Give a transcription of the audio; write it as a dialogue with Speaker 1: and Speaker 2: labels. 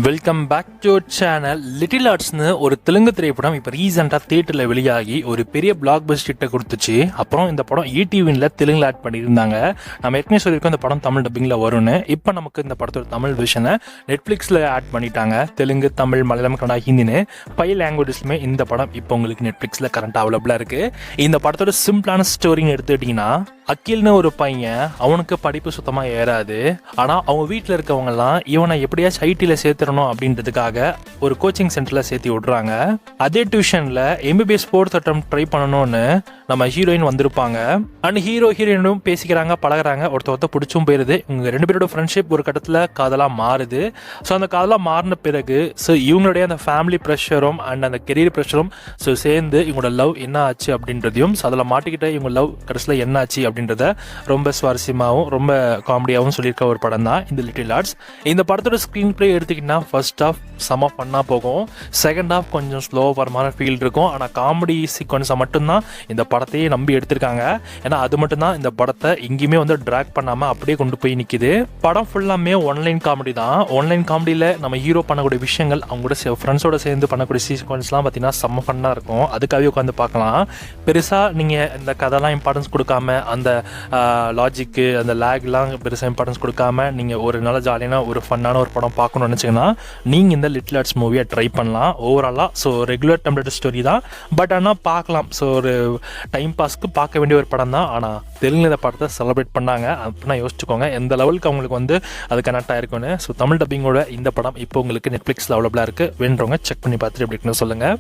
Speaker 1: Welcome back to channel. Little ஆர்ட்ஸ்னு ஒரு தெலுங்கு திரைப்படம் இப்போ ரீசெண்டாக தியேட்டரில் வெளியாகி ஒரு பெரிய பிளாக் பஸ்டர் கொடுத்துச்சு. அப்புறம் இந்த படம் ETVல தெலுங்குல ஆட் பண்ணியிருந்தாங்க. நம்ம ஏற்கனவே சொல்லியிருக்கோம் இந்த படம் தமிழ் டப்பிங்கில் வரும்னு. இப்போ நமக்கு இந்த படத்தோட தமிழ் விஷனை நெட்ஃப்ளிக்ஸில் ஆட் பண்ணிட்டாங்க. தெலுங்கு, தமிழ், மலையாளம், கன்னடா, ஹிந்தின்னு 5 லாங்குவேஜஸ்லுமே இந்த படம் இப்போ உங்களுக்கு நெட்ஃப்ளிக்ஸில் கரண்ட் அவைலபிளாக இருக்குது. இந்த படத்தோட சிம்பிளான ஸ்டோரின்னு எடுத்துக்கிட்டிங்கன்னா, அகில்னு ஒரு பையன், அவனுக்கு படிப்பு சுத்தமாக ஏறாது. ஆனால் அவங்க வீட்டில் இருக்கவங்கலாம் இவனை எப்படியாச்சும் ஐடியில் சேர்த்துடணும் அப்படின்றதுக்காக ஒரு கோச்சிங் சென்டரில் சேர்த்து விட்றாங்க. அதே டியூஷனில் MBBS ஃபோர்த் அட்டெம்ப்ட் ட்ரை பண்ணணும்னு நம்ம ஹீரோயின் வந்திருப்பாங்க. அண்ட் ஹீரோயினும் பேசிக்கிறாங்க, பழகிறாங்க, ஒருத்த பிடிச்சும் போயிருது. இவங்க 2 பேரோட ஃப்ரெண்ட்ஷிப் ஒரு கட்டத்தில் காதலாக மாறுது. ஸோ அந்த காதலாக மாறின பிறகு இவங்களுடைய அந்த ஃபேமிலி ப்ரெஷரும் அண்ட் அந்த கெரியர் ப்ரெஷரும் சேர்ந்து இவங்களோட லவ் என்ன ஆச்சு அப்படின்றதையும், அதில் மாட்டிக்கிட்ட இவங்க லவ் கடைசியில் என்ன ஆச்சு அப்படின்றத ரொம்ப சுவாரஸ்யமாகவும் ரொம்ப காமெடியாகவும் சொல்லியிருக்க ஒரு படம் தான் இந்த லிட்டில் ஆர்ட்ஸ். இந்த படத்தோட ஸ்க்ரீன் பிளே எடுத்துக்கிட்டா ஃபர்ஸ்ட் ஹாஃப் செம ஃபன்னாக போகும், செகண்ட் ஹாஃப் கொஞ்சம் ஸ்லோ வரமான ஃபீல் இருக்கும். ஆனால் காமெடி சீக்வன்ஸை மட்டும்தான் இந்த படத்தையே நம்பி எடுத்திருக்காங்க. ஏன்னா அது மட்டும்தான் இந்த படத்தை எங்கேயுமே ட்ராக் பண்ணாமல் அப்படியே கொண்டு போய் நிற்கிது. படம் ஃபுல்லாமே ஒன்லைன் காமெடி தான். ஒன்லைன் காமெடியில் நம்ம ஹீரோ பண்ணக்கூடிய விஷயங்கள், அவங்க கூட ஃப்ரெண்ட்ஸோட சேர்ந்து பண்ணக்கூடிய சீக்வன்ஸ்லாம் பார்த்தீங்கன்னா செம்ம ஃபன்னாக இருக்கும். அதுக்காகவே உட்காந்து பார்க்கலாம். பெருசாக நீங்கள் இந்த கதைலாம் இம்பார்ட்டன்ஸ் கொடுக்காம, அந்த லாஜிக்கு, அந்த லேக்லாம் பெருசாக இம்பார்ட்டன்ஸ் கொடுக்காம நீங்கள் ஒரு நல்ல ஜாலியான ஒரு ஃபன்னான ஒரு படம் பார்க்கணும்னு நினச்சிங்கன்னா நீங்கள் இந்த லிட்டில் ஆர்ட்ஸ் மூவியை ட்ரை பண்ணலாம். ஓவராலாக ரெகுலர் டெம்ப்ளேட் ஸ்டோரி தான், பட் ஆனால் பார்க்கலாம். ஒரு டைம் பாஸ்க்கு பார்க்க வேண்டிய ஒரு படம் தான். ஆனால் தெலுங்கு இந்த படத்தை செலிப்ரேட் பண்ணாங்க அப்படின்னா யோசிச்சுக்கோங்க எந்த லெவலுக்கு அவங்களுக்கு அது கனெக்ட் ஆயிருக்குன்னு. தமிழ் டப்பிங்கோட இந்த படம் இப்போ உங்களுக்கு நெட்ஃப்ளிக்ஸில் அவைலபிளாக இருக்குது. வேண்டவங்க செக் பண்ணி பார்த்துட்டு எப்படி இருக்குன்னு சொல்லுங்கள்.